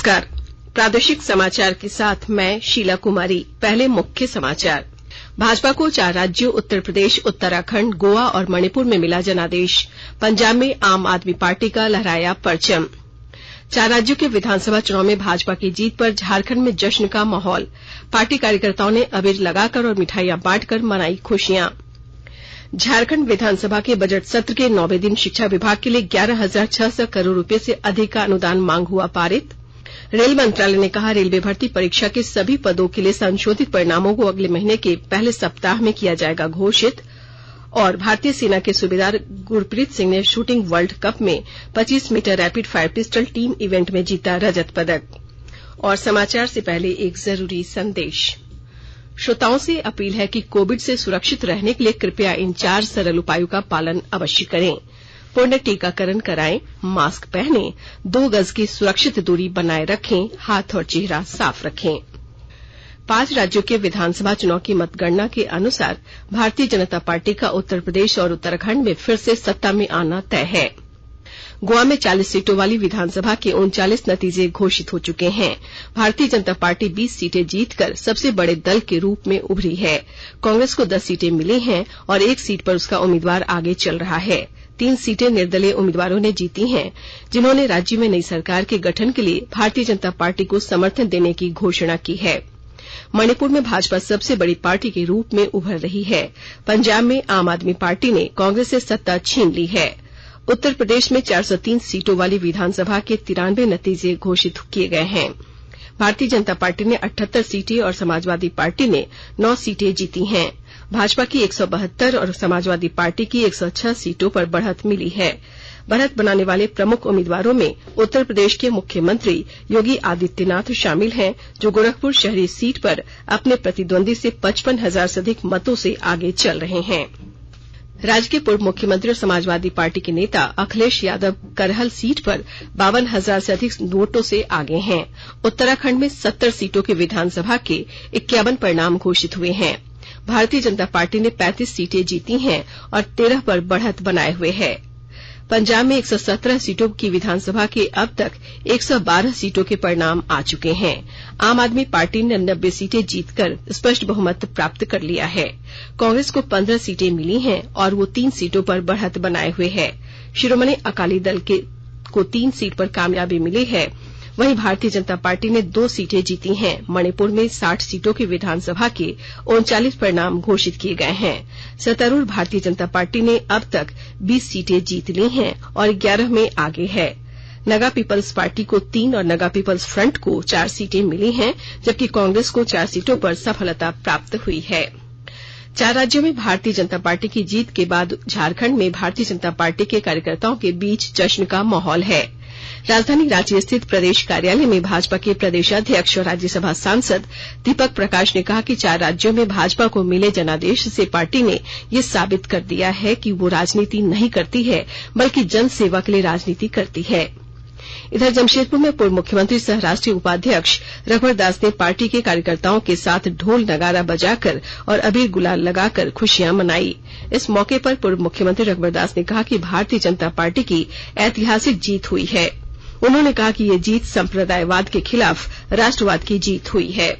नमस्कार। प्रादेशिक समाचार के साथ मैं शीला कुमारी। पहले मुख्य समाचार। भाजपा को 4 राज्यों उत्तर प्रदेश, उत्तराखंड, गोवा और मणिपुर में मिला जनादेश। पंजाब में आम आदमी पार्टी का लहराया परचम। 4 राज्यों के विधानसभा चुनाव में भाजपा की जीत पर झारखंड में जश्न का माहौल। पार्टी कार्यकर्ताओं ने अबीर लगाकर और मिठाइयां बांटकर मनाई खुशियां। झारखंड विधानसभा के बजट सत्र के 9वें दिन शिक्षा विभाग के लिए 11,600 करोड़ रुपए से अधिक का अनुदान मांग हुआ पारित। रेल मंत्रालय ने कहा, रेलवे भर्ती परीक्षा के सभी पदों के लिए संशोधित परिणामों को अगले महीने के पहले सप्ताह में किया जाएगा घोषित। और भारतीय सेना के सूबेदार गुरप्रीत सिंह ने शूटिंग वर्ल्ड कप में 25 metre rapid fire pistol team event में जीता रजत पदक। और समाचार से पहले एक जरूरी संदेश। श्रोताओं से अपील है कि कोविड से सुरक्षित रहने के लिए कृपया इन 4 सरल उपायों का पालन अवश्य करें। पूर्ण टीकाकरण कराएं, मास्क पहनें, 2 गज की सुरक्षित दूरी बनाए रखें, हाथ और चेहरा साफ रखें। 5 राज्यों के विधानसभा चुनाव की मतगणना के अनुसार भारतीय जनता पार्टी का उत्तर प्रदेश और उत्तराखंड में फिर से सत्ता में आना तय है। गोवा में 40 सीटों वाली विधानसभा के 39 नतीजे घोषित हो चुके हैं। भारतीय जनता पार्टी 20 सीटें जीतकर सबसे बड़े दल के रूप में उभरी है। कांग्रेस को 10 सीटें मिली हैं और 1 सीट पर उसका उम्मीदवार आगे चल रहा है। 3 सीटें निर्दलीय उम्मीदवारों ने जीती हैं, जिन्होंने राज्य में नई सरकार के गठन के लिए भारतीय जनता पार्टी को समर्थन देने की घोषणा की है। मणिपुर में भाजपा सबसे बड़ी पार्टी के रूप में उभर रही है। पंजाब में आम आदमी पार्टी ने कांग्रेस से सत्ता छीन ली है। उत्तर प्रदेश में 403 सीटों वाली विधानसभा के 93 नतीजे घोषित किए गए हैं। भारतीय जनता पार्टी ने 78 सीटें और समाजवादी पार्टी ने 9 सीटें जीती हैं। भाजपा की 172 और समाजवादी पार्टी की 106 सीटों पर बढ़त मिली है। बढ़त बनाने वाले प्रमुख उम्मीदवारों में उत्तर प्रदेश के मुख्यमंत्री योगी आदित्यनाथ शामिल हैं, जो गोरखपुर शहरी सीट पर अपने प्रतिद्वंदी से 55,000 से अधिक मतों से आगे चल रहे हैं। राज्य के पूर्व मुख्यमंत्री और समाजवादी पार्टी के नेता अखिलेश यादव करहल सीट पर 52,000 से अधिक वोटों से आगे हैं। उत्तराखंड में 70 सीटों के विधानसभा के 51 परिणाम घोषित हुए हैं। भारतीय जनता पार्टी ने 35 सीटें जीती हैं और 13 पर बढ़त बनाए हुए है। पंजाब में 117 सीटों की विधानसभा के अब तक 112 सीटों के परिणाम आ चुके हैं। आम आदमी पार्टी ने 90 सीटें जीतकर स्पष्ट बहुमत प्राप्त कर लिया है। कांग्रेस को 15 सीटें मिली हैं और वो 3 सीटों पर बढ़त बनाए हुए है। शिरोमणि अकाली दल को 3 सीट पर कामयाबी मिली है। वहीं भारतीय जनता पार्टी ने 2 सीटें जीती हैं। मणिपुर में 60 सीटों की विधानसभा के 39 परिणाम घोषित किए गए हैं। सत्तारूढ़ भारतीय जनता पार्टी ने अब तक 20 सीटें जीत ली हैं और 11 में आगे है। नगा पीपल्स पार्टी को 3 और नगा पीपल्स फ्रंट को 4 सीटें मिली हैं, जबकि कांग्रेस को 4 सीटों पर सफलता प्राप्त हुई है। 4 राज्यों में भारतीय जनता पार्टी की जीत के बाद झारखंड में भारतीय जनता पार्टी के कार्यकर्ताओं के बीच जश्न का माहौल है। राजधानी रांची स्थित प्रदेश कार्यालय में भाजपा के प्रदेशाध्यक्ष और राज्यसभा सांसद दीपक प्रकाश ने कहा कि 4 राज्यों में भाजपा को मिले जनादेश से पार्टी ने ये साबित कर दिया है कि वो राजनीति नहीं करती है, बल्कि जनसेवा के लिए राजनीति करती है। इधर जमशेदपुर में पूर्व मुख्यमंत्री सह राष्ट्रीय उपाध्यक्ष रघुवर दास ने पार्टी के कार्यकर्ताओं के साथ ढोल नगारा बजाकर और अबीर गुलाल लगाकर खुशियां मनाई। इस मौके पर पूर्व मुख्यमंत्री रघुवर दास ने कहा कि भारतीय जनता पार्टी की ऐतिहासिक जीत हुई है। उन्होंने कहा कि ये जीत संप्रदायवाद के खिलाफ राष्ट्रवाद की जीत हुई है।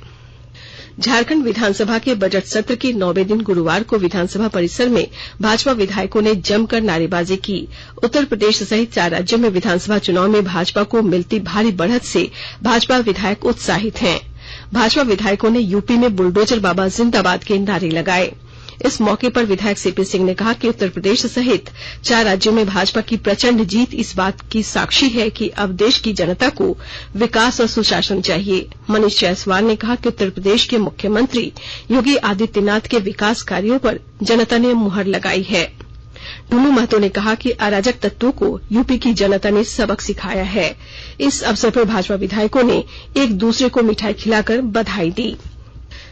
झारखंड विधानसभा के बजट सत्र के 9वें दिन गुरुवार को विधानसभा परिसर में भाजपा विधायकों ने जमकर नारेबाजी की। उत्तर प्रदेश सहित 4 राज्यों में विधानसभा चुनाव में भाजपा को मिलती भारी बढ़त से भाजपा विधायक उत्साहित हैं। भाजपा विधायकों ने यूपी में बुलडोजर बाबा जिंदाबाद के नारे लगाए। इस मौके पर विधायक सीपी सिंह ने कहा कि उत्तर प्रदेश सहित 4 राज्यों में भाजपा की प्रचंड जीत इस बात की साक्षी है कि अब देश की जनता को विकास और सुशासन चाहिए। मनीष जायसवाल ने कहा कि उत्तर प्रदेश के मुख्यमंत्री योगी आदित्यनाथ के विकास कार्यों पर जनता ने मुहर लगाई है। टुल्लू महतो ने कहा कि अराजक तत्वों को यूपी की जनता ने सबक सिखाया है। इस अवसर पर भाजपा विधायकों ने एक दूसरे को मिठाई खिलाकर बधाई दी।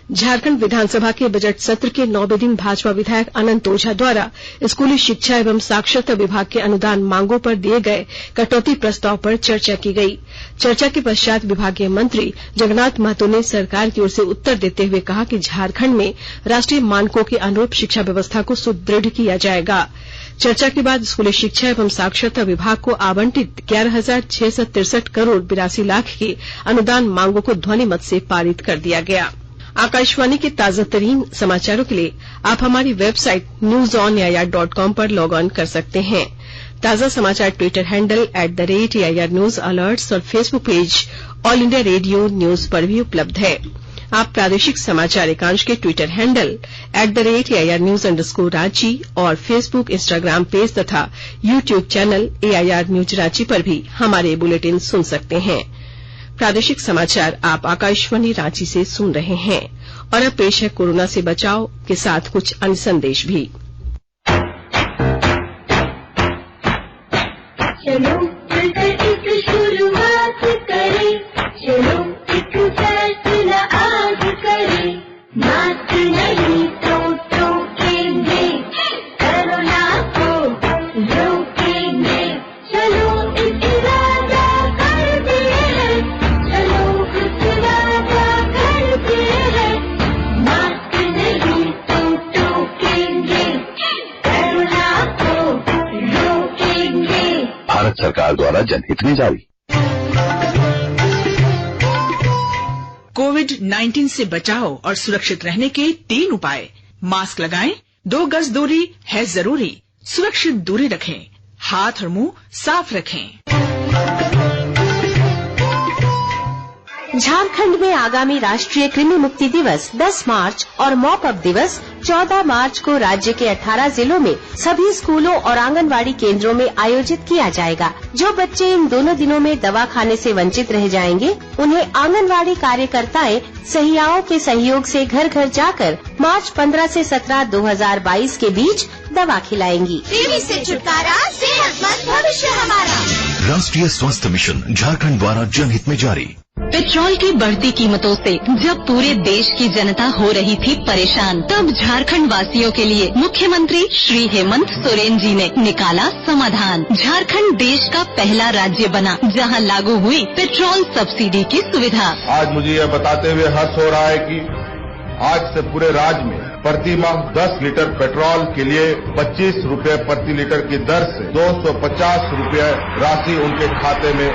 झारखंड विधानसभा के बजट सत्र के 9वें दिन भाजपा विधायक अनंत ओझा द्वारा स्कूली शिक्षा एवं साक्षरता विभाग के अनुदान मांगों पर दिए गए कटौती प्रस्ताव पर चर्चा की गई। चर्चा के पश्चात विभागीय मंत्री जगन्नाथ महतो ने सरकार की ओर से उत्तर देते हुए कहा कि झारखंड में राष्ट्रीय मानकों के अनुरूप शिक्षा व्यवस्था को सुदृढ़ किया जाएगा। चर्चा के बाद स्कूली शिक्षा एवं साक्षरता विभाग को आवंटित 11,663 करोड़ 82 लाख की अनुदान मांगों को ध्वनिमत से पारित कर दिया गया। आकाशवाणी के ताजा तरीन समाचारों के लिए आप हमारी वेबसाइट newsonair.com पर लॉग ऑन कर सकते हैं। ताजा समाचार Twitter handle @AIR news alerts और Facebook page All India Radio News पर भी उपलब्ध है। आप प्रादेशिक समाचार एकांश के Twitter handle @AIR news Ranchi और फेसबुक इंस्टाग्राम पेज तथा YouTube channel AIR news Ranchi पर भी हमारे बुलेटिन सुन सकते हैं। प्रादेशिक समाचार आप आकाशवाणी रांची से सुन रहे हैं और अब पेश है कोरोना से बचाव के साथ कुछ अन्य संदेश भी। चलो एक शुरुआत करें, चलो एक फैसला आज करें, मास्क नहीं तो टोकेंगे, कोरोना को रोकेंगे, चलो एक वादा करते हैं, चलो एक वादा करते हैं, मास्क नहीं तो टोकेंगे, कोरोना को रोकेंगे। भारत सरकार द्वारा जनहित में जारी। कोविड-19 से बचाव और सुरक्षित रहने के 3 उपाय। मास्क लगाएं, 2 गज दूरी है जरूरी, सुरक्षित दूरी रखें, हाथ और मुंह साफ रखें। झारखंड में आगामी राष्ट्रीय कृमि मुक्ति दिवस 10 मार्च और मॉपअप दिवस 14 मार्च को राज्य के 18 जिलों में सभी स्कूलों और आंगनवाड़ी केंद्रों में आयोजित किया जाएगा। जो बच्चे इन दोनों दिनों में दवा खाने से वंचित रह जाएंगे, उन्हें आंगनवाड़ी कार्यकर्ताएं सहियाओं के सहयोग से घर घर जाकर मार्च 15 से 17 2022 के बीच दवा खिलाएंगी। टीबी से छुटकारा, सेहतमंद भविष्य हमारा। राष्ट्रीय स्वास्थ्य मिशन झारखंड द्वारा जनहित में जारी। पेट्रोल की बढ़ती कीमतों से जब पूरे देश की जनता हो रही थी परेशान, तब झारखंड वासियों के लिए मुख्यमंत्री श्री हेमंत सोरेन जी ने निकाला समाधान। झारखंड देश का पहला राज्य बना जहां लागू हुई पेट्रोल सब्सिडी की सुविधा। आज मुझे यह बताते हुए हर्ष हो रहा है कि आज से पूरे राज्य में प्रति माह 10 लीटर पेट्रोल के लिए 25 रुपए प्रति लीटर की दर से 250 रुपए राशि उनके खाते में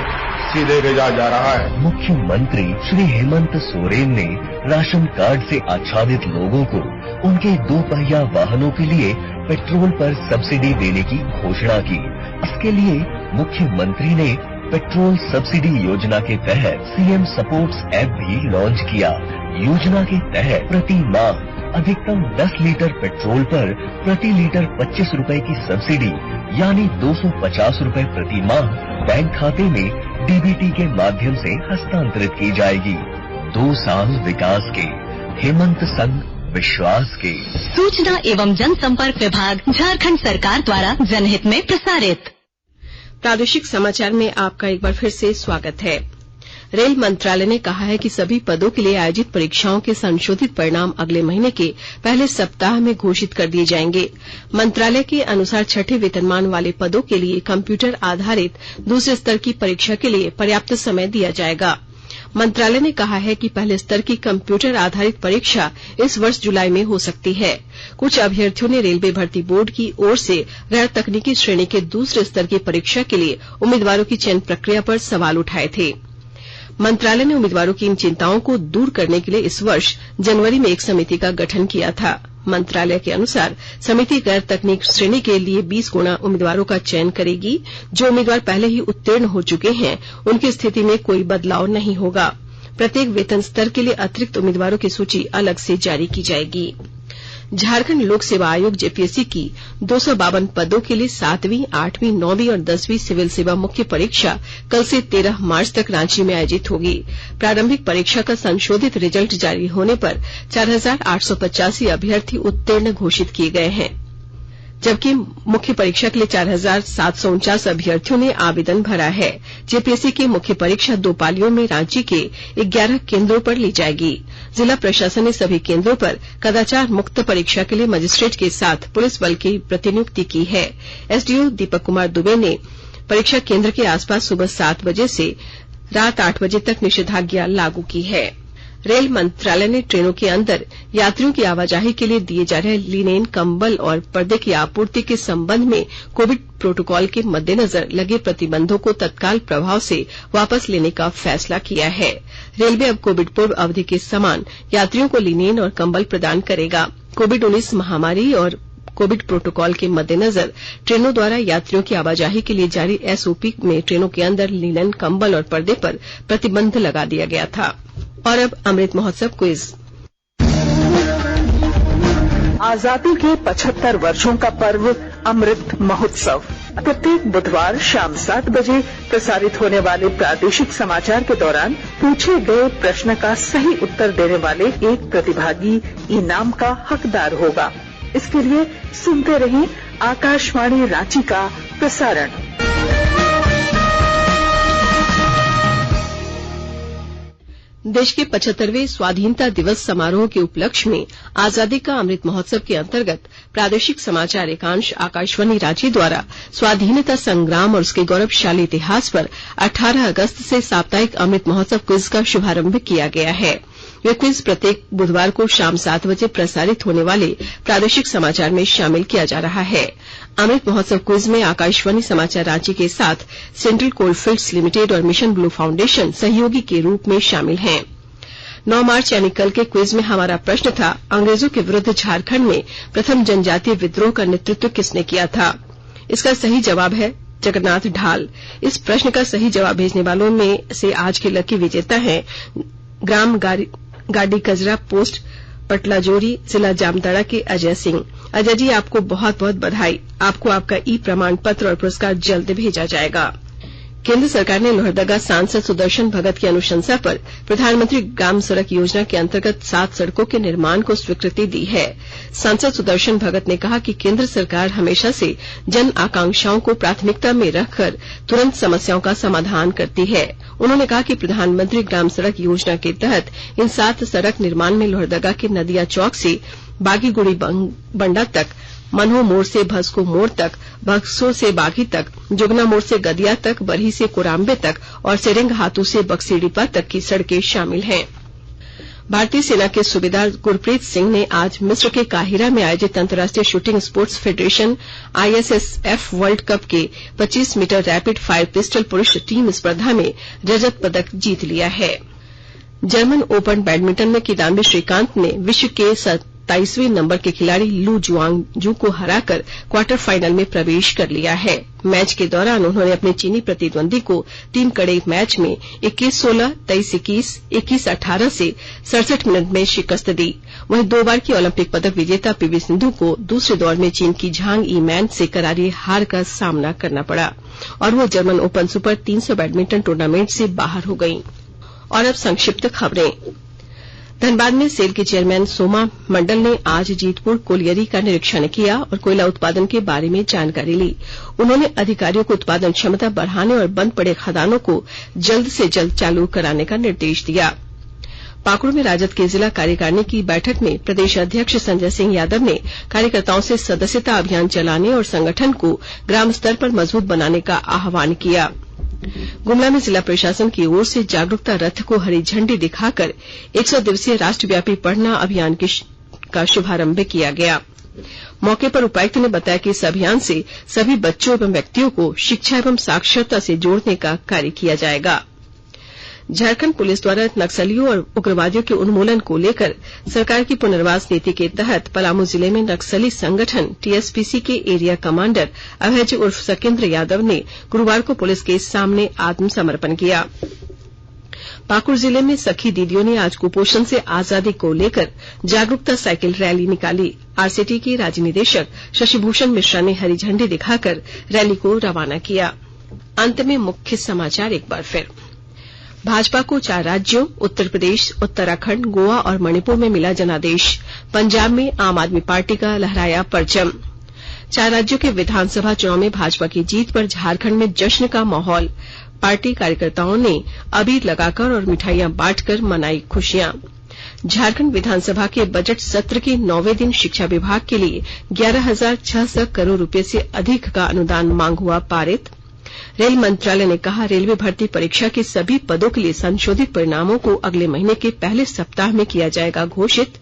सीधे भेजा जा रहा है। मुख्यमंत्री श्री हेमंत सोरेन ने राशन कार्ड से आच्छादित लोगों को उनके 2 पहिया वाहनों के लिए पेट्रोल पर सब्सिडी देने की घोषणा की। इसके लिए मुख्यमंत्री ने पेट्रोल सब्सिडी योजना के तहत सीएम सपोर्ट्स ऐप भी लॉन्च किया। योजना के तहत प्रति माह अधिकतम 10 लीटर पेट्रोल पर प्रति लीटर 25 रुपए की सब्सिडी यानी 250 रुपए प्रति माह बैंक खाते में डीबीटी के माध्यम से हस्तांतरित की जाएगी। 2 साल विकास के, हेमंत संग विश्वास के। सूचना एवं जनसंपर्क विभाग झारखंड सरकार द्वारा जनहित में प्रसारित। प्रादेशिक समाचार में आपका एक बार फिर से स्वागत है। रेल मंत्रालय ने कहा है कि सभी पदों के लिए आयोजित परीक्षाओं के संशोधित परिणाम अगले महीने के पहले सप्ताह में घोषित कर दिए जाएंगे। मंत्रालय के अनुसार छठे वेतनमान वाले पदों के लिए कंप्यूटर आधारित दूसरे स्तर की परीक्षा के लिए पर्याप्त समय दिया जाएगा। मंत्रालय ने कहा है कि पहले स्तर की कंप्यूटर आधारित परीक्षा इस वर्ष जुलाई में हो सकती है। कुछ अभ्यर्थियों ने रेलवे भर्ती बोर्ड की ओर से गैर तकनीकी श्रेणी के दूसरे स्तर की परीक्षा के लिए उम्मीदवारों की चयन प्रक्रिया पर सवाल उठाए थे। मंत्रालय ने उम्मीदवारों की इन चिंताओं को दूर करने के लिए इस वर्ष जनवरी में एक समिति का गठन किया था। मंत्रालय के अनुसार समिति गैर तकनीक श्रेणी के लिए 20 गुना उम्मीदवारों का चयन करेगी। जो उम्मीदवार पहले ही उत्तीर्ण हो चुके हैं, उनकी स्थिति में कोई बदलाव नहीं होगा। प्रत्येक वेतन स्तर के लिए अतिरिक्त उम्मीदवारों की सूची अलग से जारी की जाएगी। झारखंड लोक सेवा आयोग जेपीएससी की 252 पदों के लिए 7वीं, 8वीं, 9वीं और 10वीं सिविल सेवा मुख्य परीक्षा कल से 13 मार्च तक रांची में आयोजित होगी। प्रारंभिक परीक्षा का संशोधित रिजल्ट जारी होने पर 4885 अभ्यर्थी उत्तीर्ण घोषित किए गए हैं। जबकि मुख्य परीक्षा के लिए 4,749 अभ्यर्थियों ने आवेदन भरा है। जेपीएससी की मुख्य परीक्षा 2 पालियों में रांची के 11 केंद्रों पर ली जाएगी। जिला प्रशासन ने सभी केंद्रों पर कदाचार मुक्त परीक्षा के लिए मजिस्ट्रेट के साथ पुलिस बल की प्रतिनियुक्ति की है। एसडीओ दीपक कुमार दुबे ने परीक्षा केंद्र के आसपास सुबह 7 बजे से रात 8 बजे तक निषेधाज्ञा लागू की है। रेल मंत्रालय ने ट्रेनों के अंदर यात्रियों की आवाजाही के लिए दिए जा रहे लिनेन, कंबल और पर्दे की आपूर्ति के संबंध में कोविड प्रोटोकॉल के मद्देनजर लगे प्रतिबंधों को तत्काल प्रभाव से वापस लेने का फैसला किया है। रेलवे अब कोविड पूर्व अवधि के समान यात्रियों को लिनेन और कंबल प्रदान करेगा। कोविड-19 महामारी और कोविड प्रोटोकॉल के मद्देनजर ट्रेनों द्वारा यात्रियों की आवाजाही के लिए जारी एसओपी में ट्रेनों के अंदर लिनन, कंबल और पर्दे पर प्रतिबंध लगा दिया गया था। और अब अमृत महोत्सव क्विज। आजादी के 75 वर्षों का पर्व अमृत महोत्सव प्रत्येक बुधवार शाम 7 बजे प्रसारित होने वाले प्रादेशिक समाचार के दौरान पूछे गए प्रश्न का सही उत्तर देने वाले एक प्रतिभागी इनाम का हकदार होगा। इसके लिए सुनते रहिए आकाशवाणी रांची का प्रसारण। देश के 75वें स्वाधीनता दिवस समारोह के उपलक्ष्य में आजादी का अमृत महोत्सव के अंतर्गत प्रादेशिक समाचार एकांश आकाशवाणी रांची द्वारा स्वाधीनता संग्राम और उसके गौरवशाली इतिहास पर 18 अगस्त से साप्ताहिक अमृत महोत्सव क्विज का शुभारंभ किया गया है। यह क्विज प्रत्येक बुधवार को शाम 7 बजे प्रसारित होने वाले प्रादेशिक समाचार में शामिल किया जा रहा है। अमृत महोत्सव क्विज में आकाशवाणी समाचार रांची के साथ सेंट्रल कोलफील्ड्स लिमिटेड और मिशन ब्लू फाउंडेशन सहयोगी के रूप में शामिल हैं। 9 मार्च यानी कल के क्विज में हमारा प्रश्न था, अंग्रेजों के विरुद्ध झारखंड में प्रथम जनजातीय विद्रोह का नेतृत्व किसने किया था? इसका सही जवाब है जगन्नाथ ढाल। इस प्रश्न का सही जवाब भेजने वालों में से आज के लकी विजेता हैं ग्राम गाड़ी कजरा पोस्ट पटलाजोरी जिला जामताड़ा के अजय सिंह। अजय जी, आपको बहुत बहुत बधाई। आपको आपका ई प्रमाण पत्र और पुरस्कार जल्द भेजा जाएगा। केंद्र सरकार ने लोहरदगा सांसद सुदर्शन भगत की अनुशंसा पर प्रधानमंत्री ग्राम सड़क योजना के अंतर्गत 7 सड़कों के निर्माण को स्वीकृति दी है। सांसद सुदर्शन भगत ने कहा कि केंद्र सरकार हमेशा से जन आकांक्षाओं को प्राथमिकता में रखकर तुरंत समस्याओं का समाधान करती है। उन्होंने कहा कि प्रधानमंत्री ग्राम सड़क योजना के तहत इन 7 सड़क निर्माण में लोहरदगा के नदिया चौक से बागीगुड़ी बंडा तक, मनहो मोड़ से भस्को मोड़ तक, भक्सो से बागी तक, जुगना मोड़ से गदिया तक, बरही से कोराम्बे तक और सेरेंग हाथू से बक्सीडीपा तक की सड़कें शामिल हैं। भारतीय सेना के सूबेदार गुरप्रीत सिंह ने आज मिस्र के काहिरा में आयोजित अंतर्राष्ट्रीय shooting sports federation ISSF world cup के 25 मीटर रैपिड फायर पिस्टल पुरुष टीम स्पर्धा में रजत पदक जीत लिया है। जर्मन ओपन बैडमिंटन में किदाम्बी श्रीकांत ने विश्व के 27वें नंबर के खिलाड़ी लू जुआंगजू को हराकर क्वार्टर फाइनल में प्रवेश कर लिया है। मैच के दौरान उन्होंने अपने चीनी प्रतिद्वंदी को 3 कड़े मैच में 21-16, 23-21, 21-18 से 67 मिनट में शिकस्त दी। वहीं 2 बार की ओलंपिक पदक विजेता पीवी सिंधु को दूसरे दौर में चीन की झांग ईमैन से करारी हार का सामना करना पड़ा और वो German open super 300 badminton tournament से बाहर हो गयीं। और अब संक्षिप्त खबरें। धनबाद में सेल के चेयरमैन सोमा मंडल ने आज जीतपुर कोलियरी का निरीक्षण किया और कोयला उत्पादन के बारे में जानकारी ली। उन्होंने अधिकारियों को उत्पादन क्षमता बढ़ाने और बंद पड़े खदानों को जल्द से जल्द चालू कराने का निर्देश दिया। पाकुड़ में राजद की जिला कार्यकारिणी की बैठक में प्रदेश अध्यक्ष संजय सिंह यादव ने कार्यकर्ताओं से सदस्यता अभियान चलाने और संगठन को ग्राम स्तर पर मजबूत बनाने का आह्वान किया। गुमला में जिला प्रशासन की ओर से जागरूकता रथ को हरी झंडी दिखाकर 100 दिवसीय राष्ट्रव्यापी पढ़ना अभियान का शुभारंभ किया गया। मौके पर उपायुक्त ने बताया कि इस अभियान से सभी बच्चों एवं व्यक्तियों को शिक्षा एवं साक्षरता से जोड़ने का कार्य किया जाएगा। झारखंड पुलिस द्वारा नक्सलियों और उग्रवादियों के उन्मूलन को लेकर सरकार की पुनर्वास नीति के तहत पलामू जिले में नक्सली संगठन टीएसपीसी के एरिया कमांडर अभय उर्फ सकेंद्र यादव ने गुरुवार को पुलिस के सामने आत्मसमर्पण किया। पाकुड़ जिले में सखी दीदियों ने आज कुपोषण से आजादी को लेकर जागरूकता साइकिल रैली निकाली। आरसीटी के राज्य निदेशक शशिभूषण मिश्रा ने हरी झंडी दिखाकर रैली को रवाना किया। अंत में मुख्य समाचार एक बार फिर। भाजपा को 4 राज्यों उत्तर प्रदेश, उत्तराखंड, गोवा और मणिपुर में मिला जनादेश। पंजाब में आम आदमी पार्टी का लहराया परचम। 4 राज्यों के विधानसभा चुनाव में भाजपा की जीत पर झारखंड में जश्न का माहौल। पार्टी कार्यकर्ताओं ने अबीर लगाकर और मिठाइयां बांटकर मनाई खुशियां। झारखंड विधानसभा के बजट सत्र के 9वें दिन शिक्षा विभाग के लिए 11,600 करोड़ रुपए से अधिक का अनुदान मांग हुआ पारित। रेल मंत्रालय ने कहा, रेलवे भर्ती परीक्षा के सभी पदों के लिए संशोधित परिणामों को अगले महीने के पहले सप्ताह में किया जाएगा घोषित।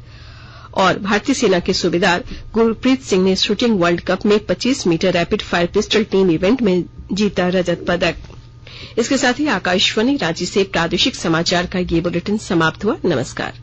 और भारतीय सेना के सूबेदार गुरप्रीत सिंह ने शूटिंग वर्ल्ड कप में 25 metre rapid fire pistol team event में जीता रजत पदक। इसके साथ ही आकाशवाणी रांची से प्रादेशिक समाचार का ये बुलेटिन समाप्त हुआ। नमस्कार।